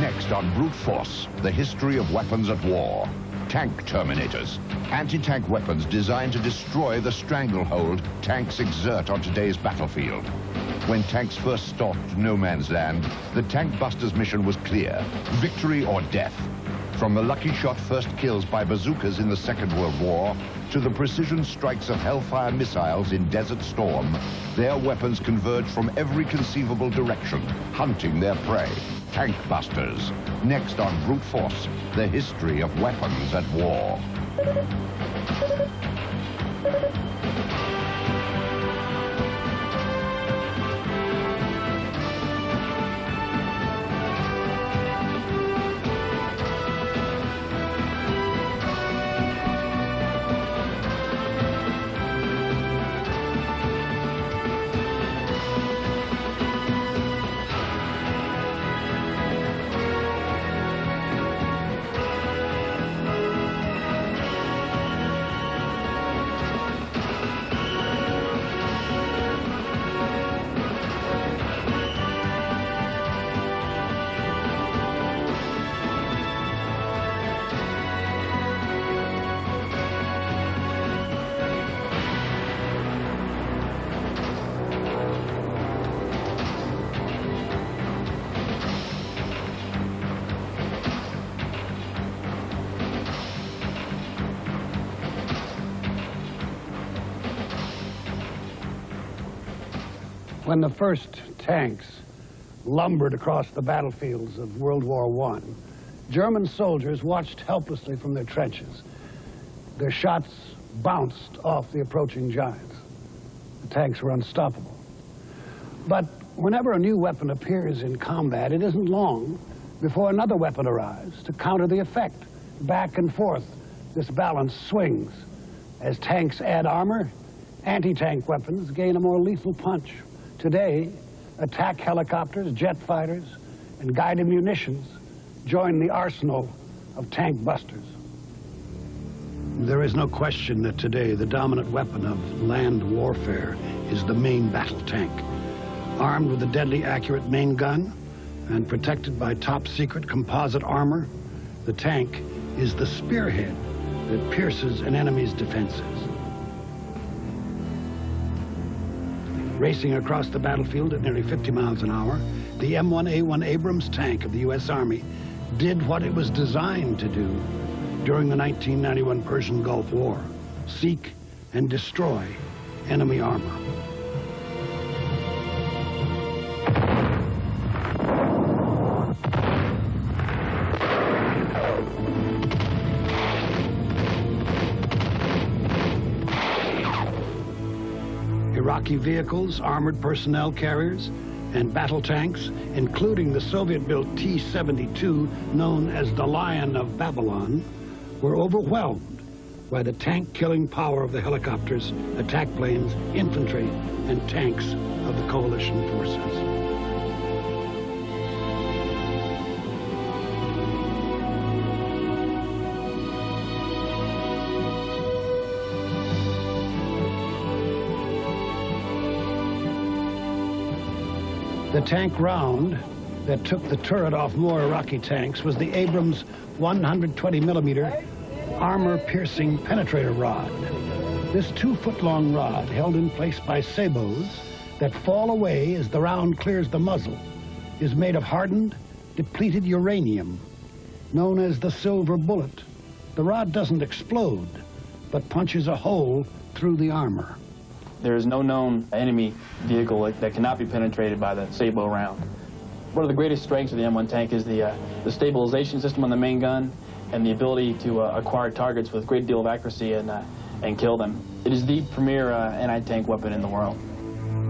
Next on Brute Force, the history of weapons at war. Tank terminators, anti-tank weapons designed to destroy the stranglehold tanks exert on today's battlefield. When tanks first stalked no man's land, the Tank Busters mission was clear: victory or death. From the lucky shot first kills by bazookas in the Second World War to the precision strikes of Hellfire missiles in Desert Storm, their weapons converge from every conceivable direction, hunting their prey. Tank Busters. Next on Brute Force, the history of weapons at war. When the first tanks lumbered across the battlefields of World War I, German soldiers watched helplessly from their trenches. Their shots bounced off the approaching giants. The tanks were unstoppable. But whenever a new weapon appears in combat, it isn't long before another weapon arrives to counter the effect. Back and forth, this balance swings. As tanks add armor, anti-tank weapons gain a more lethal punch. Today, attack helicopters, jet fighters, and guided munitions join the arsenal of tank busters. There is no question that today the dominant weapon of land warfare is the main battle tank. Armed with a deadly accurate main gun and protected by top-secret composite armor, the tank is the spearhead that pierces an enemy's defenses. Racing across the battlefield at nearly 50 miles an hour, the M1A1 Abrams tank of the U.S. Army did what it was designed to do during the 1991 Persian Gulf War: seek and destroy enemy armor. Iraqi vehicles, armored personnel carriers, and battle tanks, including the Soviet-built T-72, known as the Lion of Babylon, were overwhelmed by the tank-killing power of the helicopters, attack planes, infantry, and tanks of the coalition forces. The tank round that took the turret off more Iraqi tanks was the Abrams 120mm armor-piercing penetrator rod. This 2-foot-long rod, held in place by sabots that fall away as the round clears the muzzle, is made of hardened, depleted uranium, known as the silver bullet. The rod doesn't explode, but punches a hole through the armor. There is no known enemy vehicle that cannot be penetrated by the sabot round. One of the greatest strengths of the M1 tank is the stabilization system on the main gun and the ability to acquire targets with a great deal of accuracy and kill them. It is the premier anti-tank weapon in the world.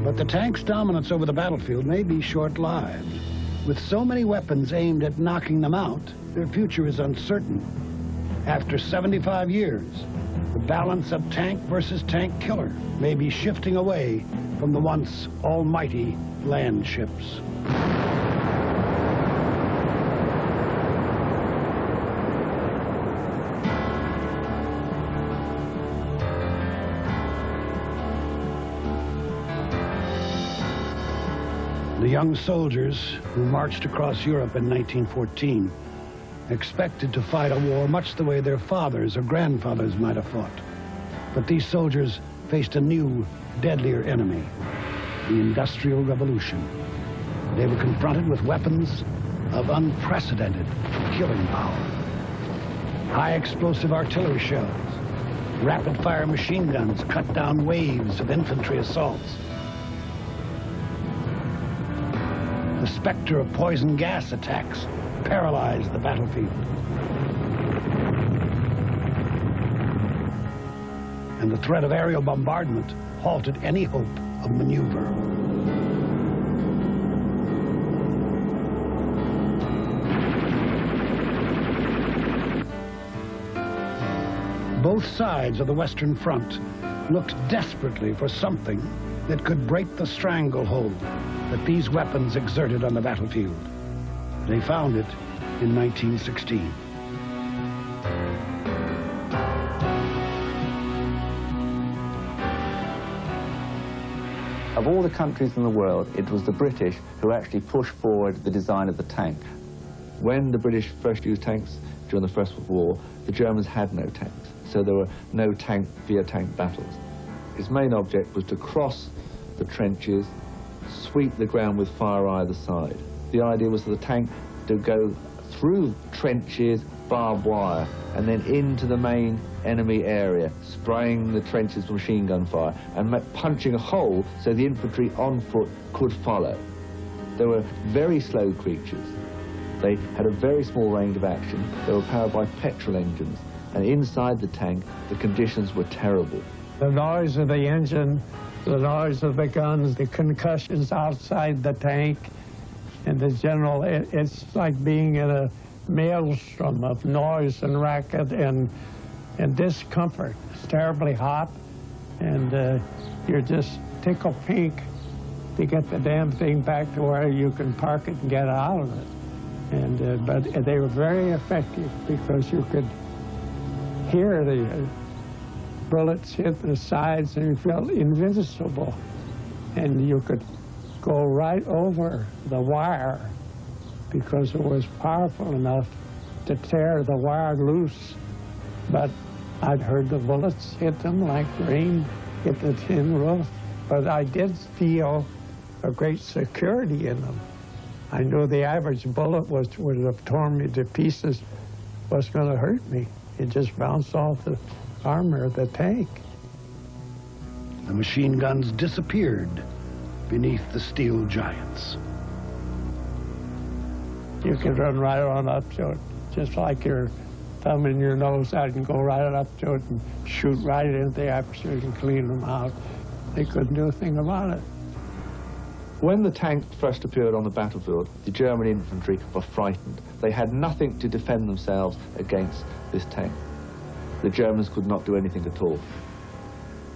But the tank's dominance over the battlefield may be short-lived. With so many weapons aimed at knocking them out, their future is uncertain. After 75 years, the balance of tank versus tank killer may be shifting away from the once almighty land ships. The young soldiers who marched across Europe in 1914 expected to fight a war much the way their fathers or grandfathers might have fought. But these soldiers faced a new, deadlier enemy, the Industrial Revolution. They were confronted with weapons of unprecedented killing power. High explosive artillery shells, rapid-fire machine guns cut down waves of infantry assaults. The specter of poison gas attacks paralyzed the battlefield. And the threat of aerial bombardment halted any hope of maneuver. Both sides of the Western Front looked desperately for something that could break the stranglehold that these weapons exerted on the battlefield. They found it in 1916. Of all the countries in the world, it was the British who actually pushed forward the design of the tank. When the British first used tanks during the First World War, the Germans had no tanks, so there were no tank-via-tank battles. Its main object was to cross the trenches, sweep the ground with fire either side. The idea was for the tank to go through trenches, barbed wire, and then into the main enemy area, spraying the trenches with machine gun fire and punching a hole so the infantry on foot could follow. They were very slow creatures. They had a very small range of action. They were powered by petrol engines, and inside the tank, the conditions were terrible. The noise of the engine, the noise of the guns, the concussions outside the tank, and the general, it's like being in a maelstrom of noise and racket and discomfort. It's terribly hot, and you're just tickle pink to get the damn thing back to where you can park it and get out of it. And but they were very effective because you could hear the bullets hit the sides and you felt invincible, and you could go right over the wire because it was powerful enough to tear the wire loose. But I'd heard the bullets hit them like rain hit the tin roof, but I did feel a great security in them. I knew the average bullet would have torn me to pieces, was going to hurt me. It just bounced off the armor of the tank. The machine guns disappeared beneath the steel giants. You could run right on up to it, just like your thumb in your nose out and go right up to it and shoot right into the apertures and clean them out. They couldn't do a thing about it. When the tank first appeared on the battlefield, the German infantry were frightened. They had nothing to defend themselves against this tank. The Germans could not do anything at all.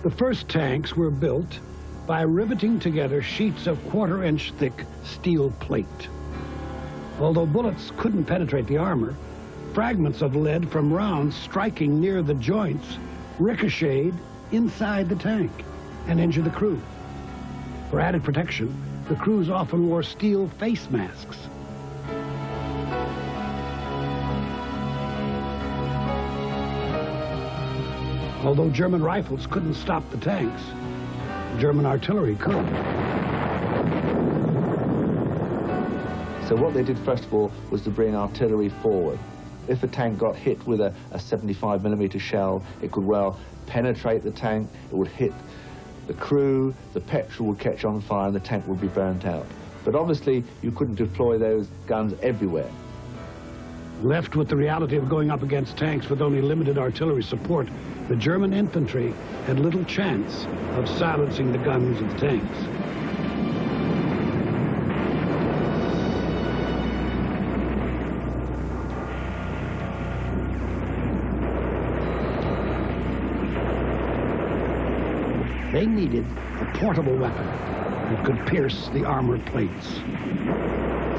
The first tanks were built by riveting together sheets of quarter-inch thick steel plate. Although bullets couldn't penetrate the armor, fragments of lead from rounds striking near the joints ricocheted inside the tank and injured the crew. For added protection, the crews often wore steel face masks. Although German rifles couldn't stop the tanks, German artillery could. So what they did first of all was to bring artillery forward. If a tank got hit with a 75mm shell, it could well penetrate the tank, it would hit the crew, the petrol would catch on fire, and the tank would be burnt out. But obviously, you couldn't deploy those guns everywhere. Left with the reality of going up against tanks with only limited artillery support, the German infantry had little chance of silencing the guns of the tanks. They needed a portable weapon that could pierce the armor plates.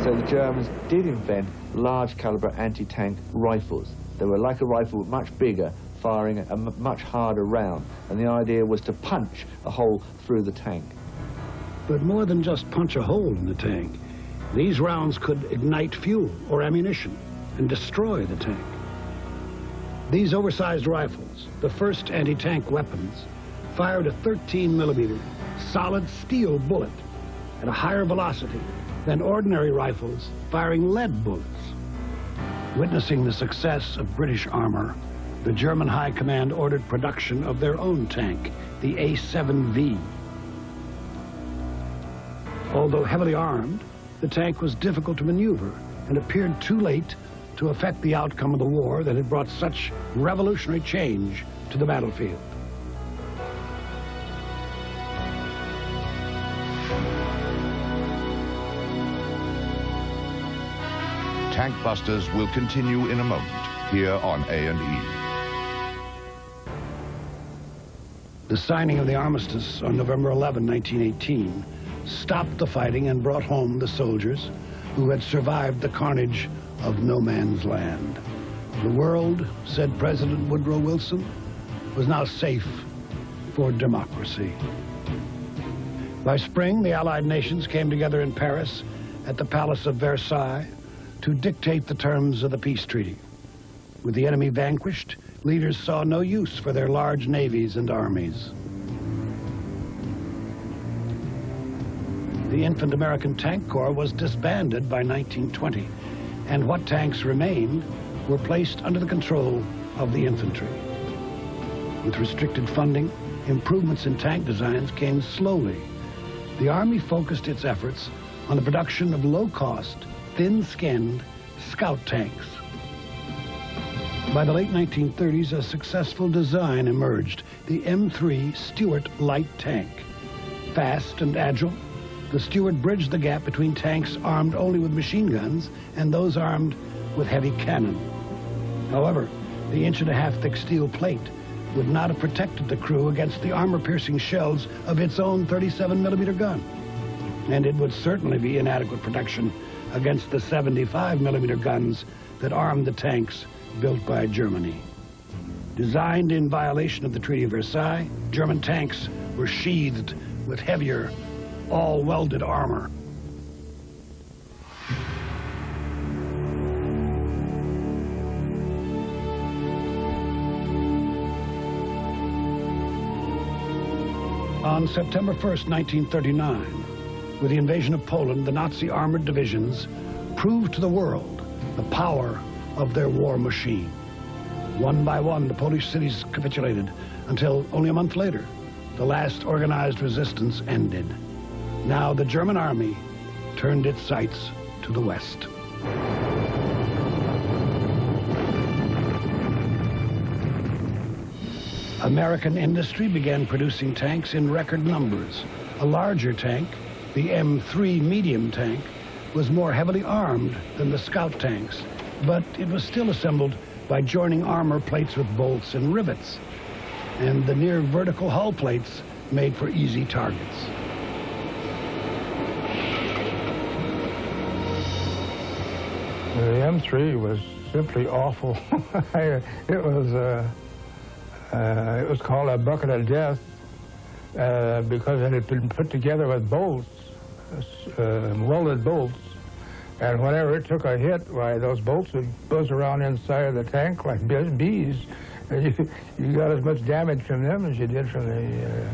So the Germans did invent large caliber anti-tank rifles. They were like a rifle, but much bigger, firing a much harder round. And the idea was to punch a hole through the tank. But more than just punch a hole in the tank, these rounds could ignite fuel or ammunition and destroy the tank. These oversized rifles, the first anti-tank weapons, fired a 13mm solid steel bullet at a higher velocity than ordinary rifles firing lead bullets. Witnessing the success of British armor, the German High Command ordered production of their own tank, the A7V. Although heavily armed, the tank was difficult to maneuver and appeared too late to affect the outcome of the war that had brought such revolutionary change to the battlefield. Tank Busters will continue in a moment here on A&E. The signing of the armistice on November 11, 1918, stopped the fighting and brought home the soldiers who had survived the carnage of no man's land. The world, said President Woodrow Wilson, was now safe for democracy. By spring, the Allied nations came together in Paris at the Palace of Versailles to dictate the terms of the peace treaty. With the enemy vanquished, leaders saw no use for their large navies and armies. The Infant American Tank Corps was disbanded by 1920, and what tanks remained were placed under the control of the infantry. With restricted funding, improvements in tank designs came slowly. The Army focused its efforts on the production of low-cost, thin-skinned scout tanks. By the late 1930s, a successful design emerged, the M3 Stuart light tank. Fast and agile, the Stuart bridged the gap between tanks armed only with machine guns and those armed with heavy cannon. However, the inch-and-a-half thick steel plate would not have protected the crew against the armor-piercing shells of its own 37mm gun. And it would certainly be inadequate protection against the 75mm guns that armed the tanks built by Germany. Designed in violation of the Treaty of Versailles, German tanks were sheathed with heavier, all-welded armor. On September 1st, 1939, with the invasion of Poland, the Nazi armored divisions proved to the world the power of their war machine. One by one, the Polish cities capitulated until only a month later, the last organized resistance ended. Now the German army turned its sights to the west. American industry began producing tanks in record numbers. A larger tank, the M3 medium tank, was more heavily armed than the Scout tanks, but it was still assembled by joining armor plates with bolts and rivets, and the near vertical hull plates made for easy targets. The M3 was simply awful. It was called a bucket of death because it had been put together with bolts, welded bolts, and whenever it took a hit, why, those bolts would buzz around inside of the tank like bees. And you got as much damage from them as you did from the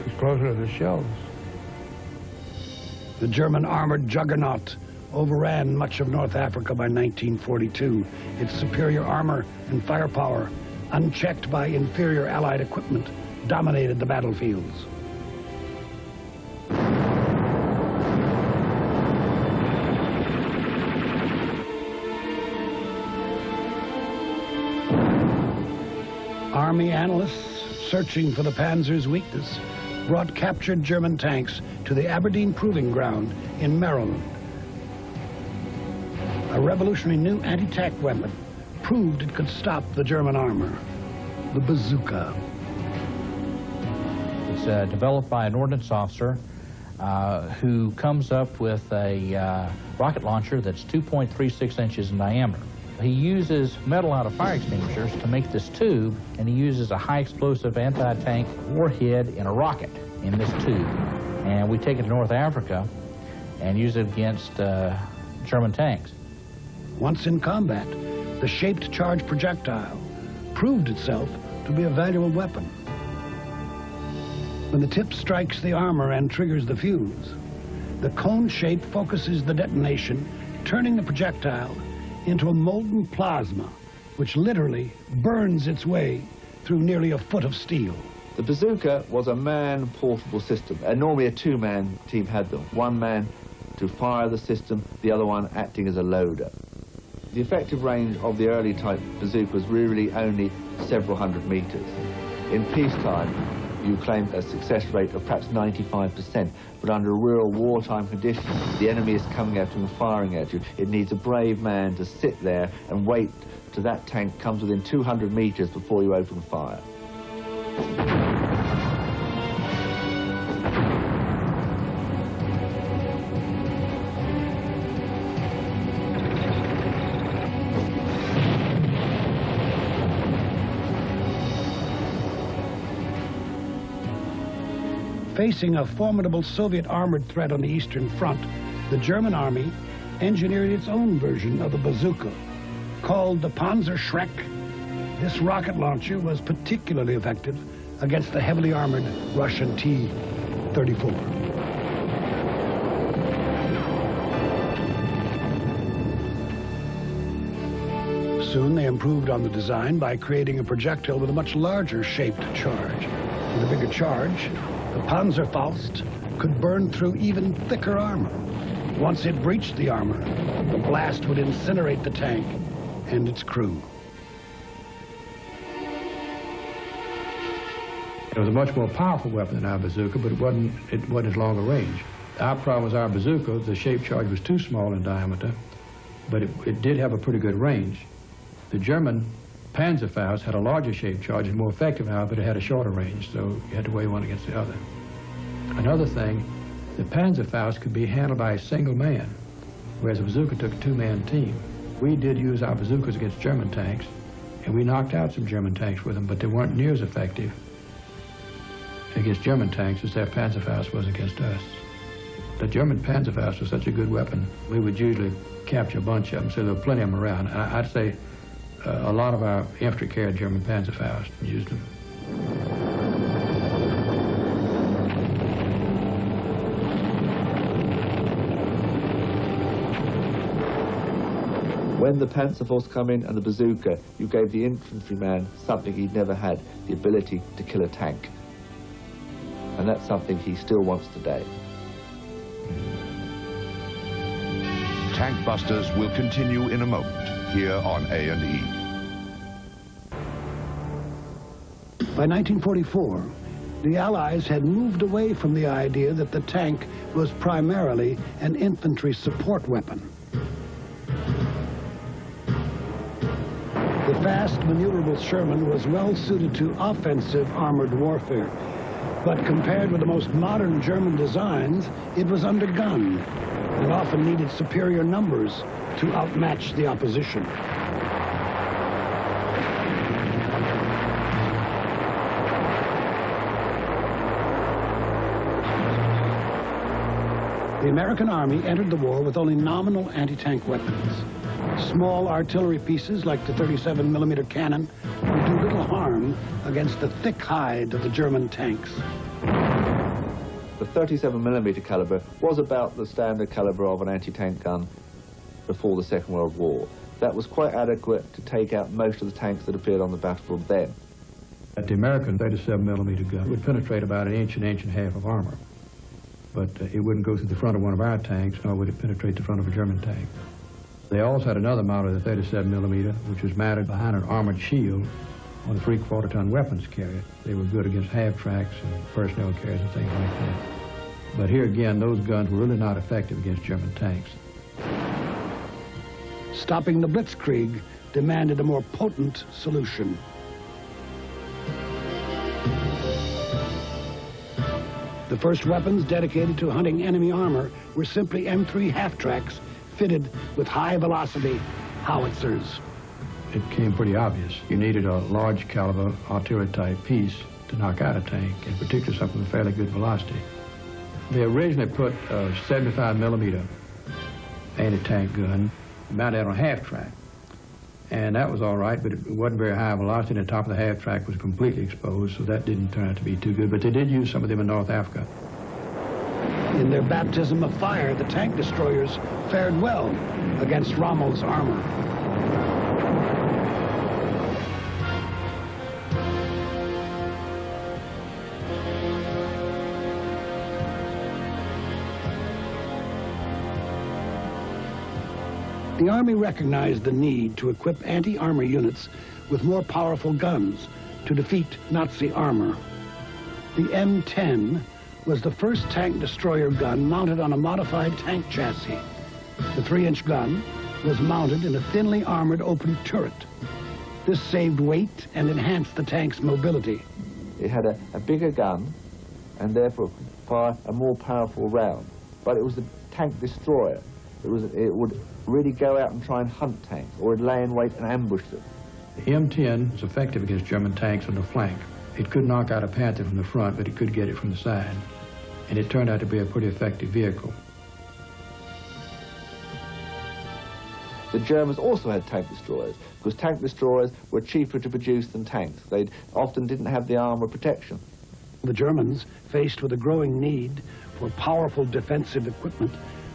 explosion of the shells. The German armored juggernaut overran much of North Africa by 1942. Its superior armor and firepower, unchecked by inferior Allied equipment, dominated the battlefields. Army analysts, searching for the Panzer's weakness, brought captured German tanks to the Aberdeen Proving Ground in Maryland. A revolutionary new anti-tank weapon proved it could stop the German armor, the bazooka. It's developed by an ordnance officer who comes up with a rocket launcher that's 2.36 inches in diameter. He uses metal out of fire extinguishers to make this tube, and he uses a high explosive anti-tank warhead in a rocket in this tube. and we take it to North Africa and use it against German tanks. Once in combat, the shaped charge projectile proved itself to be a valuable weapon. When the tip strikes the armor and triggers the fuse, the cone shape focuses the detonation, turning the projectile into a molten plasma, which literally burns its way through nearly a foot of steel. The bazooka was a man-portable system, and normally a two-man team had them. One man to fire the system, the other one acting as a loader. The effective range of the early type bazooka was really only several hundred meters. In peacetime, you claimed a success rate of perhaps 95%, but under real wartime conditions, the enemy is coming at you and firing at you. It needs a brave man to sit there and wait till that tank comes within 200 meters before you open fire. Facing a formidable Soviet armored threat on the Eastern Front, the German army engineered its own version of a bazooka. Called the Panzer Schreck, this rocket launcher was particularly effective against the heavily armored Russian T-34. Soon they improved on the design by creating a projectile with a much larger shaped charge. With a bigger charge, the Panzerfaust could burn through even thicker armor. Once it breached the armor, the blast would incinerate the tank and its crew. It was a much more powerful weapon than our bazooka, but it wasn't as long a range. Our problem was our bazooka, the shape charge was too small in diameter, but it did have a pretty good range. The German Panzerfaust had a larger shape charge and more effective, however, but it had a shorter range, so you had to weigh one against the other. Another thing, the Panzerfaust could be handled by a single man, whereas a bazooka took a two-man team. We did use our bazookas against German tanks, and we knocked out some German tanks with them, but they weren't near as effective against German tanks as their Panzerfaust was against us. The German Panzerfaust was such a good weapon, we would usually capture a bunch of them, so there were plenty of them around. And I'd say a lot of our infantry carried German Panzerfaust and used them. When the Panzerfaust come in and the bazooka, you gave the infantryman something he'd never had, the ability to kill a tank. And that's something he still wants today. Tank Busters will continue in a moment here on A&E. By 1944, the Allies had moved away from the idea that the tank was primarily an infantry support weapon. The fast, maneuverable Sherman was well suited to offensive armored warfare, but compared with the most modern German designs, it was undergunned and often needed superior numbers to outmatch the opposition. The American Army entered the war with only nominal anti-tank weapons. Small artillery pieces like the 37mm cannon would do little harm against the thick hide of the German tanks. The 37mm caliber was about the standard caliber of an anti-tank gun before the Second World War. That was quite adequate to take out most of the tanks that appeared on the battlefield then. The American 37mm gun would penetrate about an inch and a half of armor, but it wouldn't go through the front of one of our tanks, nor would it penetrate the front of a German tank. They also had another model of the 37mm, which was mounted behind an armored shield on the 3/4-ton weapons carrier. They were good against half-tracks and personnel carriers and things like that. But here again, those guns were really not effective against German tanks. Stopping the Blitzkrieg demanded a more potent solution. The first weapons dedicated to hunting enemy armor were simply M3 half-tracks fitted with high-velocity howitzers. It became pretty obvious. You needed a large caliber artillery-type piece to knock out a tank, in particular something with fairly good velocity. They originally put a 75mm anti-tank gun mounted on a half-track. And that was all right, but it wasn't very high velocity. The top of the half-track was completely exposed, so that didn't turn out to be too good. But they did use some of them in North Africa. In their baptism of fire, the tank destroyers fared well against Rommel's armor. The Army recognized the need to equip anti-armor units with more powerful guns to defeat Nazi armor. The M10 was the first tank destroyer gun mounted on a modified tank chassis. The 3-inch gun was mounted in a thinly armored open turret. This saved weight and enhanced the tank's mobility. It had a bigger gun and therefore fire a more powerful round. But it was a tank destroyer. It would really go out and try and hunt tanks, or it'd lay in wait and ambush them. The M10 was effective against German tanks on the flank. It could knock out a Panther from the front, but it could get it from the side. And it turned out to be a pretty effective vehicle. The Germans also had tank destroyers, because tank destroyers were cheaper to produce than tanks. They often didn't have the armor protection. The Germans, faced with a growing need for powerful defensive equipment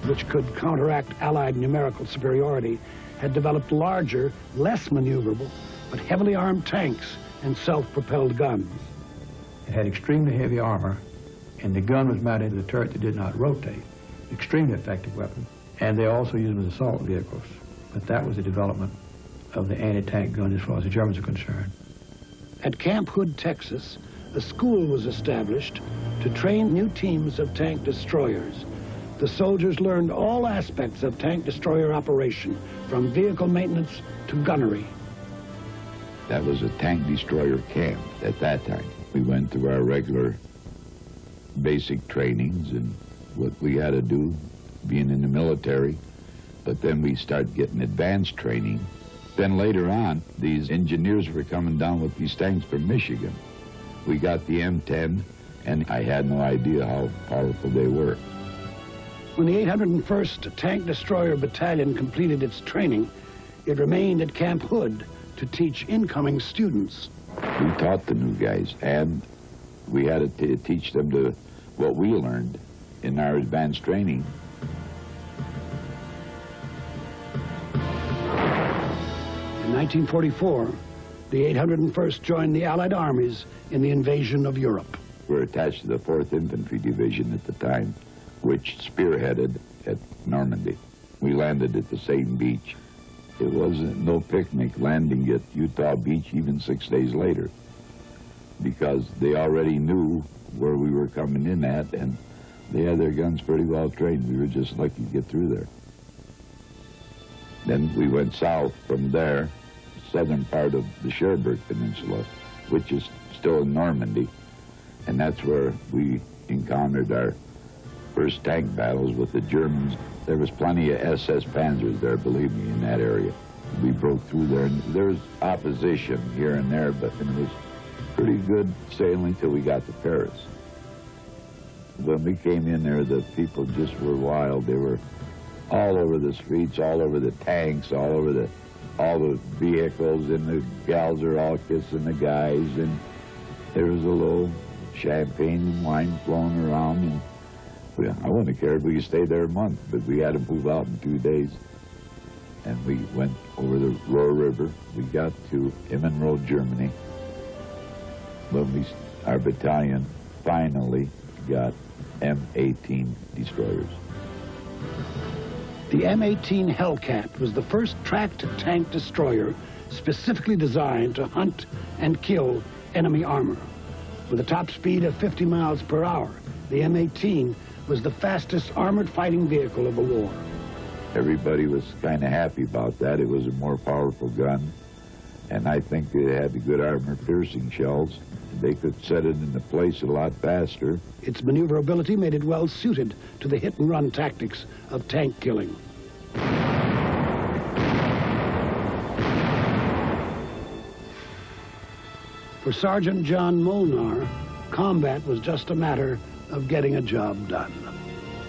which could counteract Allied numerical superiority, had developed larger, less maneuverable, but heavily armed tanks and self-propelled guns. It had extremely heavy armor, and the gun was mounted in a turret that did not rotate. Extremely effective weapon. And they also used them as assault vehicles. But that was the development of the anti-tank gun as far as the Germans are concerned. At Camp Hood, Texas, a school was established to train new teams of tank destroyers. The soldiers learned all aspects of tank destroyer operation, from vehicle maintenance to gunnery. That was a tank destroyer camp at that time. We went through our regular basic trainings and what we had to do being in the military, but then we started getting advanced training. Then later on, these engineers were coming down with these tanks from Michigan. We got the M10, and I had no idea how powerful they were. When the 801st Tank Destroyer Battalion completed its training, it remained at Camp Hood to teach incoming students. We taught the new guys, and we had to teach them what we learned in our advanced training. In 1944, the 801st joined the Allied armies in the invasion of Europe. We were attached to the 4th Infantry Division at the time, which spearheaded at Normandy. We landed at the same beach. It wasn't no picnic landing at Utah Beach even 6 days later, because they already knew where we were coming in at, and they had their guns pretty well trained. We were just lucky to get through there. Then we went south from there, southern part of the Cherbourg Peninsula, which is still in Normandy, and that's where we encountered our first tank battles with the Germans. There was plenty of SS Panzers there, believe me, in that area. We broke through there, and there was opposition here and there, but it was pretty good sailing till we got to Paris. When we came in there, the people just were wild. They were all over the streets, all over the tanks, all over all the vehicles, and the gals are all kissing the guys, and there was a little champagne and wine flowing around, and I wouldn't have cared if we stayed there a month, but we had to move out in 2 days. And we went over the Ruhr River. We got to Emmenroth, Germany. When our battalion finally got M18 destroyers. The M18 Hellcat was the first tracked tank destroyer specifically designed to hunt and kill enemy armor. With a top speed of 50 miles per hour, the M18 was the fastest armored fighting vehicle of the war. Everybody was kind of happy about that. It was a more powerful gun, and I think it had the good armor-piercing shells. They could set it into place a lot faster. Its maneuverability made it well suited to the hit-and-run tactics of tank killing. For Sergeant John Molnar, combat was just a matter of getting a job done.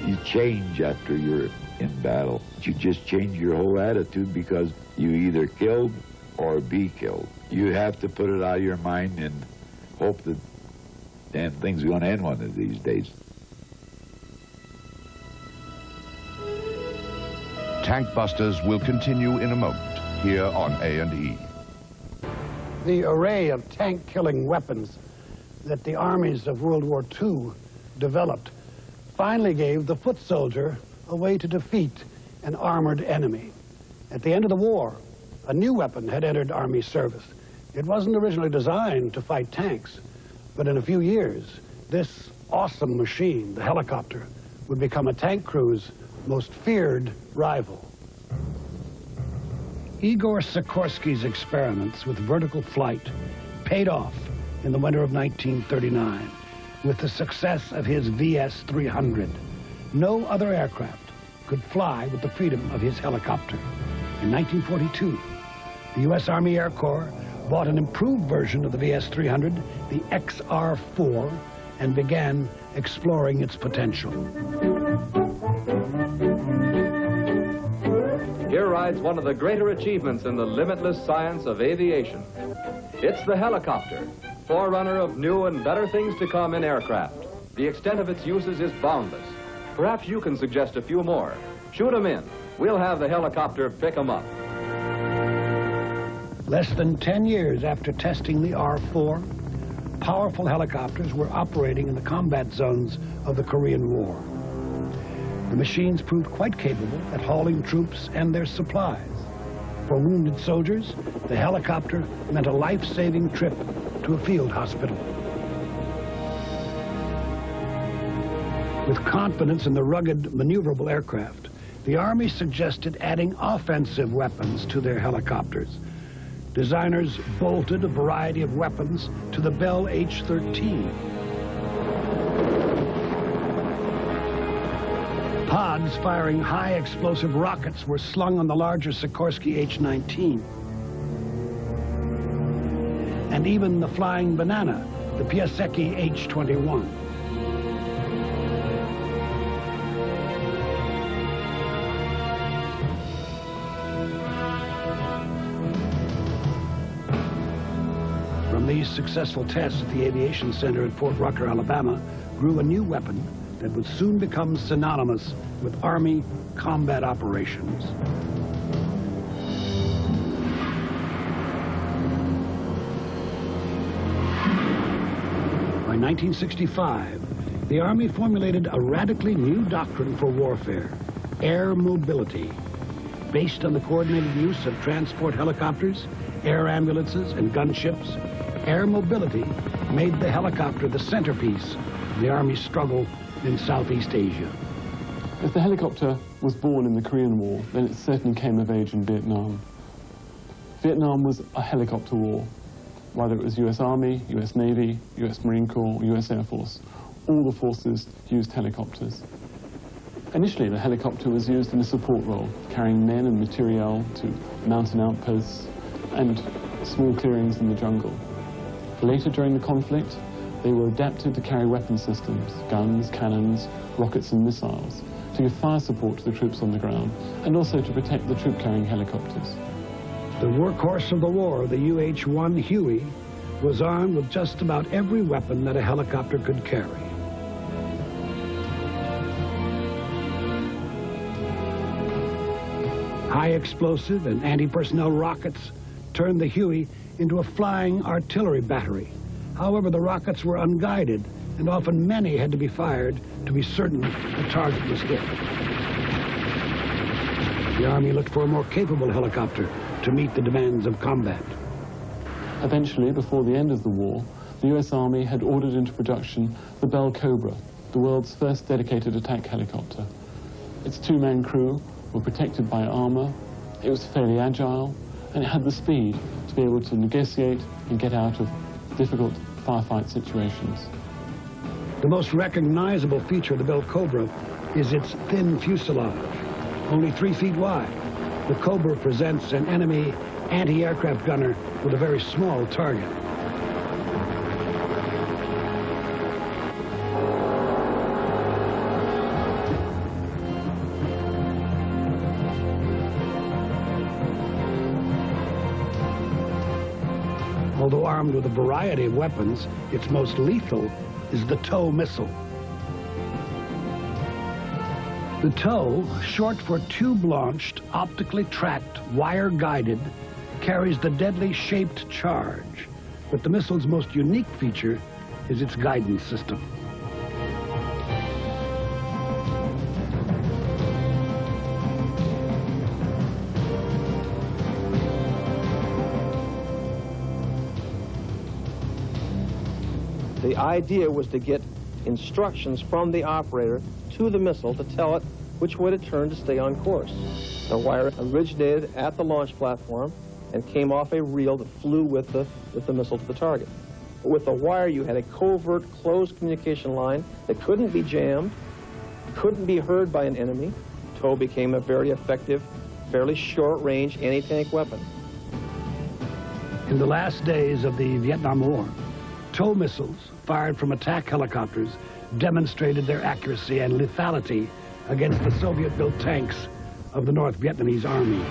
You change after you're in battle. You just change your whole attitude because you either killed or be killed. You have to put it out of your mind and hope that damn thing's going to end one of these days. Tank Busters will continue in a moment here on A&E. The array of tank-killing weapons that the armies of World War II developed finally gave the foot soldier a way to defeat an armored enemy. At the end of the war, a new weapon had entered Army service. It wasn't originally designed to fight tanks, but in a few years, this awesome machine, the helicopter, would become a tank crew's most feared rival. Igor Sikorsky's experiments with vertical flight paid off in the winter of 1939 with the success of his VS-300. No other aircraft could fly with the freedom of his helicopter. In 1942, the U.S. Army Air Corps bought an improved version of the VS-300, the XR-4, and began exploring its potential. Here rides one of the greater achievements in the limitless science of aviation. It's the helicopter, forerunner of new and better things to come in aircraft. The extent of its uses is boundless. Perhaps you can suggest a few more. Shoot 'em in. We'll have the helicopter pick 'em up. Less than 10 years after testing the R-4, powerful helicopters were operating in the combat zones of the Korean War. The machines proved quite capable at hauling troops and their supplies. For wounded soldiers, the helicopter meant a life-saving trip to a field hospital. With confidence in the rugged, maneuverable aircraft, the Army suggested adding offensive weapons to their helicopters. Designers bolted a variety of weapons to the Bell H-13. Pods firing high-explosive rockets were slung on the larger Sikorsky H-19. And even the Flying Banana, the Piasecki H-21. From these successful tests at the Aviation Center at Fort Rucker, Alabama, grew a new weapon that would soon become synonymous with Army combat operations. By 1965, the Army formulated a radically new doctrine for warfare, air mobility, based on the coordinated use of transport helicopters, air ambulances, and gunships. Air mobility made the helicopter the centerpiece of the Army's struggle in Southeast Asia. If the helicopter was born in the Korean War, then it certainly came of age in Vietnam. Vietnam was a helicopter war, whether it was US Army, US Navy, US Marine Corps, US Air Force. All the forces used helicopters. Initially, the helicopter was used in a support role, carrying men and materiel to mountain outposts and small clearings in the jungle. Later during the conflict, they were adapted to carry weapon systems, guns, cannons, rockets and missiles, to give fire support to the troops on the ground, and also to protect the troop-carrying helicopters. The workhorse of the war, the UH-1 Huey, was armed with just about every weapon that a helicopter could carry. High-explosive and anti-personnel rockets turned the Huey into a flying artillery battery. However, the rockets were unguided, and often many had to be fired to be certain the target was hit. The Army looked for a more capable helicopter to meet the demands of combat. Eventually, before the end of the war, the US Army had ordered into production the Bell Cobra, the world's first dedicated attack helicopter. Its two-man crew were protected by armor, it was fairly agile, and it had the speed to be able to negotiate and get out of difficult firefight situations. The most recognizable feature of the Bell Cobra is its thin fuselage, only 3 feet wide. The Cobra presents an enemy anti-aircraft gunner with a very small target. Although armed with a variety of weapons, its most lethal is the TOW missile. The TOW, short for tube-launched, optically tracked, wire-guided, carries the deadly shaped charge. But the missile's most unique feature is its guidance system. The idea was to get instructions from the operator to the missile to tell it which way to turn to stay on course. The wire originated at the launch platform and came off a reel that flew with the missile to the target. With the wire, you had a covert, closed communication line that couldn't be jammed, couldn't be heard by an enemy. TOW became a very effective, fairly short-range anti-tank weapon. In the last days of the Vietnam War, TOW missiles fired from attack helicopters demonstrated their accuracy and lethality against the Soviet-built tanks of the North Vietnamese Army.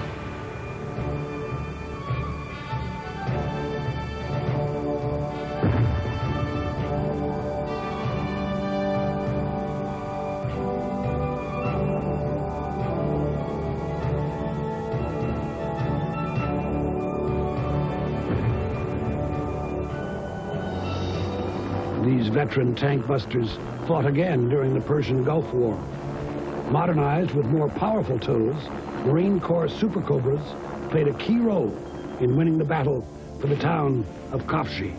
These veteran tank busters fought again during the Persian Gulf War. Modernized with more powerful tools, Marine Corps Super Cobras played a key role in winning the battle for the town of Kafshi.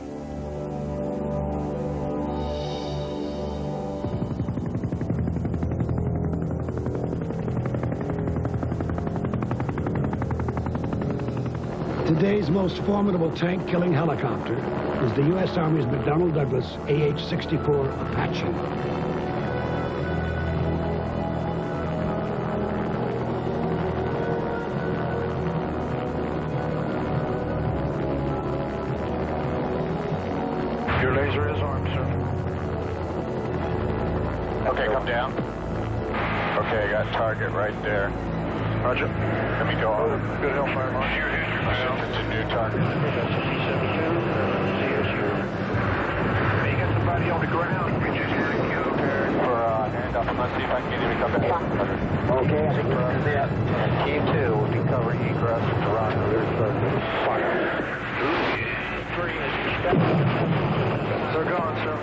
Today's most formidable tank-killing helicopter is the U.S. Army's McDonnell Douglas AH-64 Apache. Your laser is armed, sir. Okay, come down. Okay, I got target right there. Roger. Let me go on. Good Hellfire launch. It's a new target. May you get somebody on the ground? For handoff, let's see if I can get him to come back. Okay, I think we're on that. And Team 2 will be covering egress to Toronto. Fire. They're gone, sir.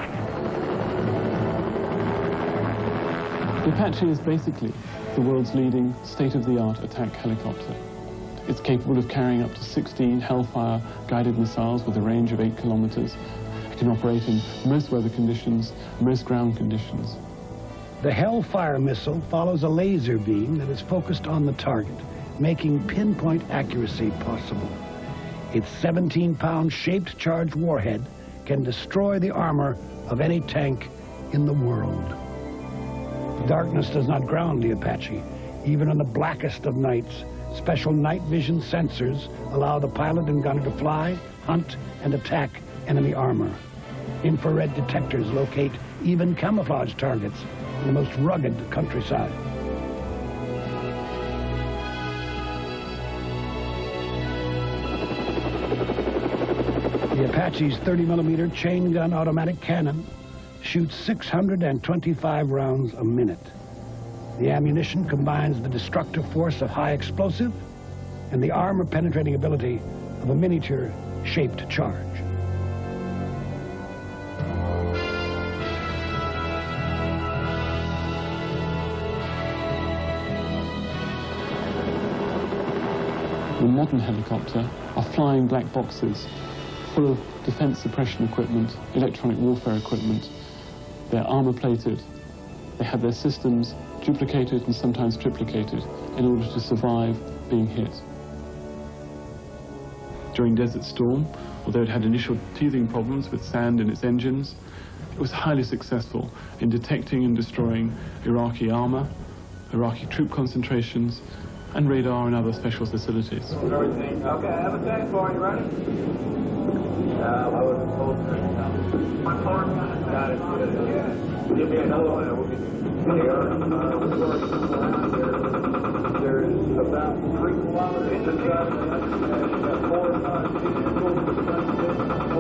The Apache is basically the world's leading state-of-the-art attack helicopter. It's capable of carrying up to 16 Hellfire guided missiles with a range of 8 kilometers. It can operate in most weather conditions, most ground conditions. The Hellfire missile follows a laser beam that is focused on the target, making pinpoint accuracy possible. Its 17-pound shaped charged warhead can destroy the armor of any tank in the world. Darkness does not ground the Apache. Even on the blackest of nights, special night vision sensors allow the pilot and gunner to fly, hunt, and attack enemy armor. Infrared detectors locate even camouflage targets in the most rugged countryside. The Apache's 30-millimeter chain gun automatic cannon shoots 625 rounds a minute. The ammunition combines the destructive force of high explosive and the armor-penetrating ability of a miniature-shaped charge. The modern helicopter are flying black boxes full of defense suppression equipment, electronic warfare equipment. They're armor-plated. They have their systems duplicated and sometimes triplicated in order to survive being hit. During Desert Storm, although it had initial teething problems with sand in its engines, it was highly successful in detecting and destroying Iraqi armor, Iraqi troop concentrations, and radar and other special facilities. Everything. Okay, I have a tank for you. Ready? I was supposed to. My car got it. Give me another one. There's about 3 kilometers into the 4 or 5 feet.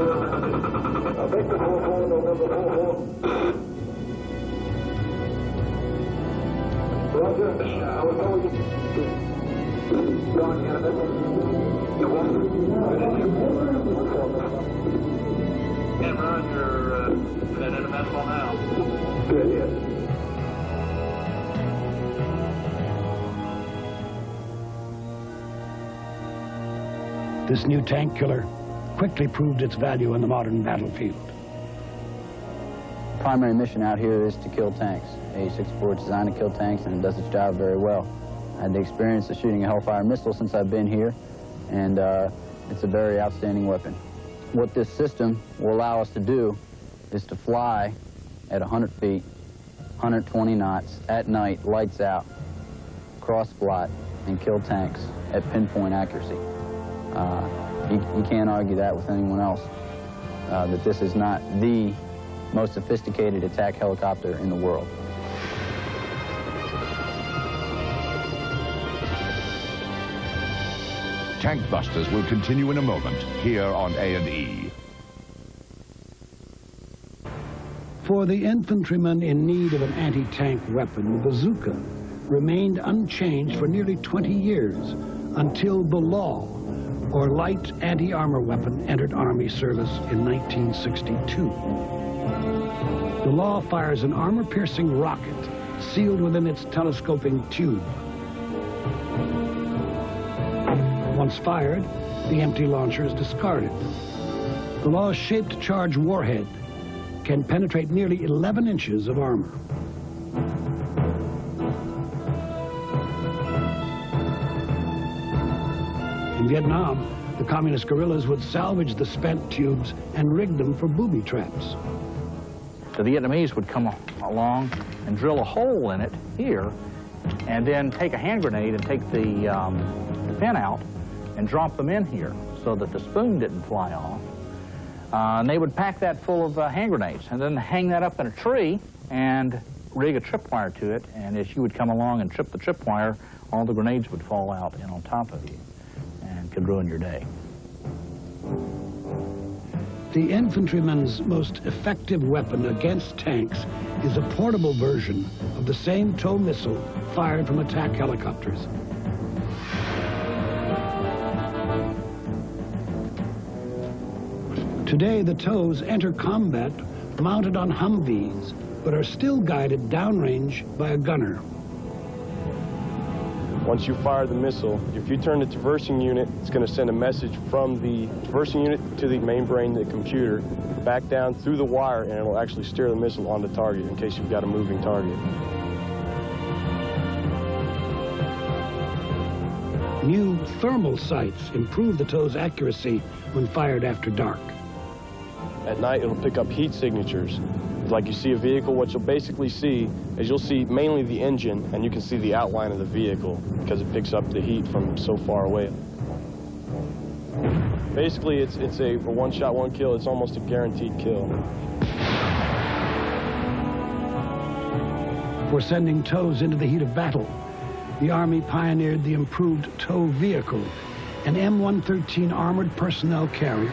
Roger. I was always going in a bit. You want and Roger, been in a missile now. Good, yes. This new tank killer quickly proved its value in the modern battlefield. The primary mission out here is to kill tanks. A-64 is designed to kill tanks, and it does its job very well. I had the experience of shooting a Hellfire missile since I've been here, and it's a very outstanding weapon. What this system will allow us to do is to fly at 100 feet, 120 knots, at night, lights out, cross-flight, and kill tanks at pinpoint accuracy. You can't argue that with anyone else, that this is not the most sophisticated attack helicopter in the world. Tank Busters will continue in a moment here on A&E. For the infantrymen in need of an anti-tank weapon, the bazooka remained unchanged for nearly 20 years until the law, or light anti-armor weapon, entered Army service in 1962. The law fires an armor-piercing rocket sealed within its telescoping tube. Once fired, the empty launcher is discarded. The law's shaped charge warhead can penetrate nearly 11 inches of armor. In Vietnam, the communist guerrillas would salvage the spent tubes and rig them for booby traps. The Vietnamese would come along and drill a hole in it here, and then take a hand grenade and take the pin out and drop them in here so that the spoon didn't fly off. And they would pack that full of hand grenades and then hang that up in a tree and rig a tripwire to it, and as you would come along and trip the tripwire, all the grenades would fall out and on top of you and could ruin your day. The infantryman's most effective weapon against tanks is a portable version of the same TOW missile fired from attack helicopters. Today, the TOWs enter combat mounted on Humvees, but are still guided downrange by a gunner. Once you fire the missile, if you turn the traversing unit, it's going to send a message from the traversing unit to the main brain of the computer, back down through the wire, and it'll actually steer the missile on the target in case you've got a moving target. New thermal sights improve the TOW's accuracy when fired after dark. At night, it'll pick up heat signatures. Like you see a vehicle, what you'll basically see is you'll see mainly the engine, and you can see the outline of the vehicle because it picks up the heat from so far away. Basically, it's a one-shot, one kill. It's almost a guaranteed kill. For sending TOWs into the heat of battle, the Army pioneered the improved TOW vehicle, an M113 armored personnel carrier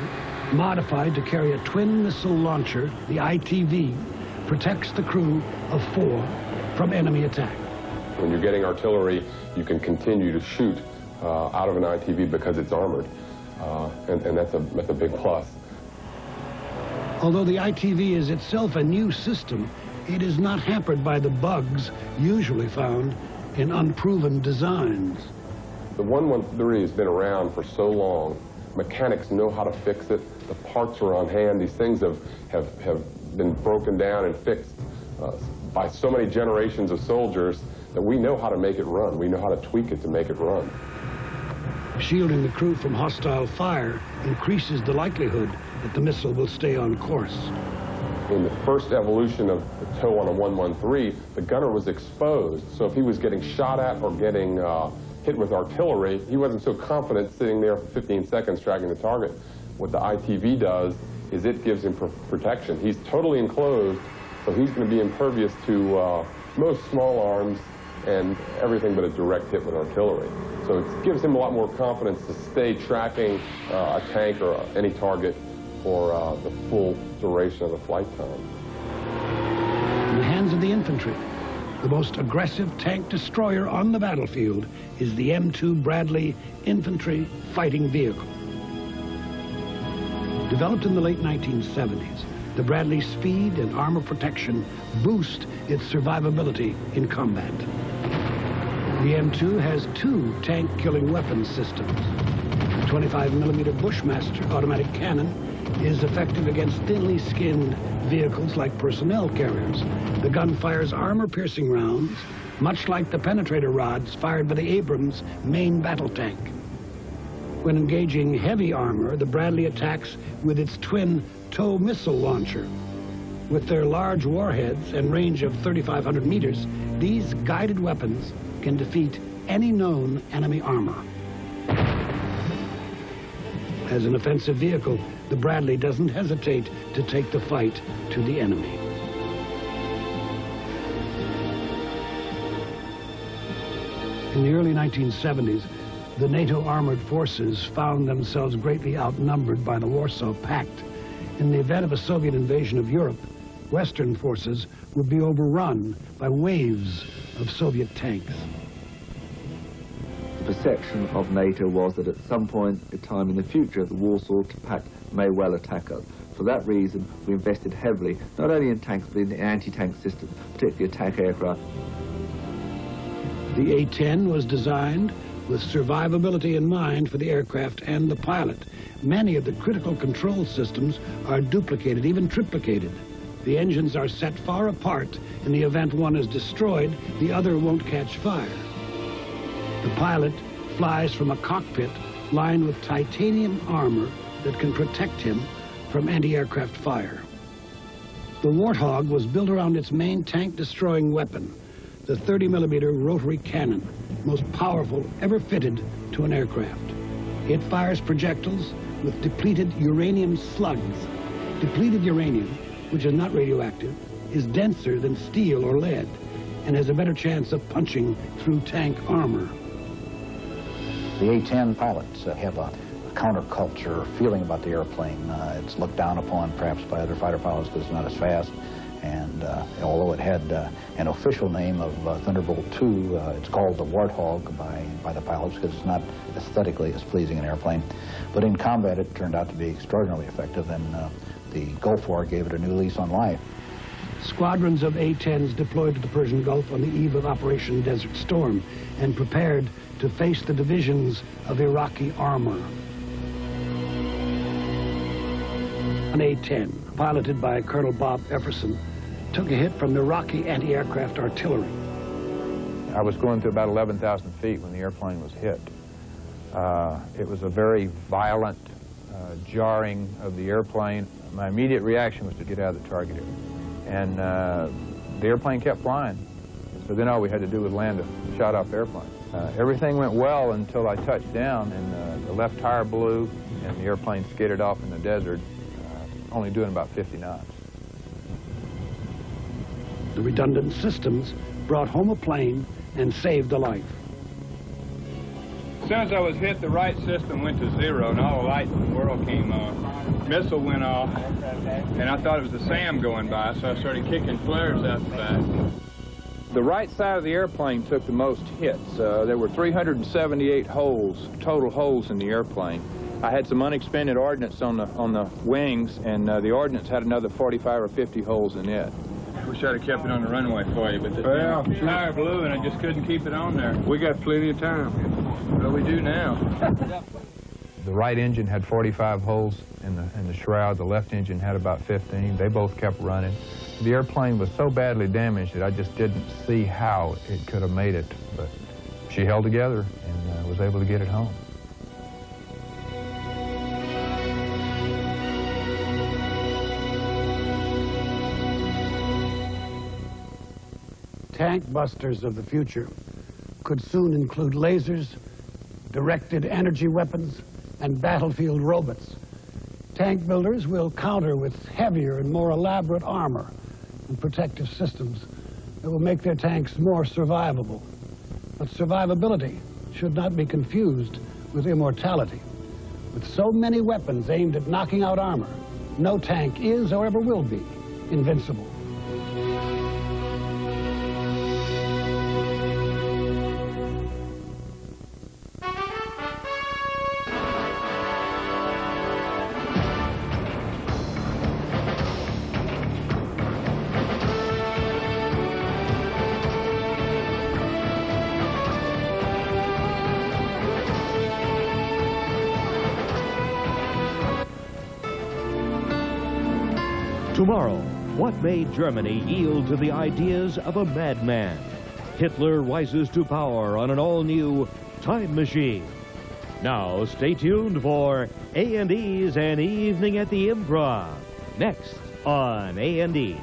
modified to carry a twin missile launcher. The ITV protects the crew of 4 from enemy attack. When you're getting artillery, you can continue to shoot out of an ITV because it's armored, and that's a big plus. Although the ITV is itself a new system, it is not hampered by the bugs usually found in unproven designs. The 113 has been around for so long. Mechanics know how to fix it. The parts are on hand. These things have been broken down and fixed by so many generations of soldiers that we know how to make it run. We know how to tweak it to make it run. Shielding the crew from hostile fire increases the likelihood that the missile will stay on course. In the first evolution of the TOW on a 113, the gunner was exposed. So if he was getting shot at or getting hit with artillery, he wasn't so confident sitting there for 15 seconds tracking the target. What the ITV does is it gives him protection. He's totally enclosed, so he's going to be impervious to most small arms and everything but a direct hit with artillery. So it gives him a lot more confidence to stay tracking a tank or any target for the full duration of the flight time. of the infantry. The most aggressive tank destroyer on the battlefield is the M2 Bradley Infantry Fighting Vehicle. Developed in the late 1970s, the Bradley's speed and armor protection boost its survivability in combat. The M2 has 2 tank-killing weapons systems. The 25mm Bushmaster automatic cannon is effective against thinly skinned vehicles like personnel carriers. The gun fires armor-piercing rounds, much like the penetrator rods fired by the Abrams main battle tank. When engaging heavy armor, the Bradley attacks with its twin tow missile launcher. With their large warheads and range of 3,500 meters, these guided weapons can defeat any known enemy armor. As an offensive vehicle, the Bradley doesn't hesitate to take the fight to the enemy. In the early 1970s, the NATO armored forces found themselves greatly outnumbered by the Warsaw Pact. In the event of a Soviet invasion of Europe, Western forces would be overrun by waves of Soviet tanks. The perception of NATO was that at some point in time in the future, the Warsaw Pact may well attack us. For that reason, we invested heavily, not only in tanks, but in the anti-tank systems, particularly attack aircraft. The A-10 was designed with survivability in mind for the aircraft and the pilot. Many of the critical control systems are duplicated, even triplicated. The engines are set far apart. In the event one is destroyed, the other won't catch fire. The pilot flies from a cockpit lined with titanium armor that can protect him from anti-aircraft fire. The Warthog was built around its main tank-destroying weapon, the 30mm rotary cannon, most powerful ever fitted to an aircraft. It fires projectiles with depleted uranium slugs. Depleted uranium, which is not radioactive, is denser than steel or lead and has a better chance of punching through tank armor. The A-10 pilots have a counterculture feeling about the airplane. It's looked down upon perhaps by other fighter pilots because it's not as fast. And although it had an official name of Thunderbolt II, it's called the Warthog by the pilots because it's not aesthetically as pleasing an airplane. But in combat, it turned out to be extraordinarily effective, and the Gulf War gave it a new lease on life. Squadrons of A-10s deployed to the Persian Gulf on the eve of Operation Desert Storm and prepared to face the divisions of Iraqi armor. An A-10, piloted by Colonel Bob Efferson, took a hit from Iraqi anti-aircraft artillery. I was going to about 11,000 feet when the airplane was hit. It was a very violent jarring of the airplane. My immediate reaction was to get out of the target area. And the airplane kept flying. So then all we had to do was land a shot-off airplane. Everything went well until I touched down, and the left tire blew, and the airplane skidded off in the desert, only doing about 50 knots. The redundant systems brought home a plane and saved a life. As soon as I was hit, the right system went to zero, and all the lights in the world came on. Missile went off, and I thought it was the SAM going by, so I started kicking flares out the back. The right side of the airplane took the most hits. There were 378 holes, total holes in the airplane. I had some unexpended ordnance on the wings, and the ordnance had another 45 or 50 holes in it. Wish I'd have kept it on the runway for you, but the tire blew and I just couldn't keep it on there. We got plenty of time. Well, we do now. The right engine had 45 holes in the shroud. The left engine had about 15. They both kept running. The airplane was so badly damaged that I just didn't see how it could have made it. But she held together and was able to get it home. Tank busters of the future could soon include lasers, directed energy weapons, and battlefield robots. Tank builders will counter with heavier and more elaborate armor and protective systems that will make their tanks more survivable. But survivability should not be confused with immortality. With so many weapons aimed at knocking out armor, no tank is or ever will be invincible. Tomorrow, what made Germany yield to the ideas of a madman? Hitler rises to power on an all-new time machine. Now, stay tuned for A&E's An Evening at the Improv, next on A&E.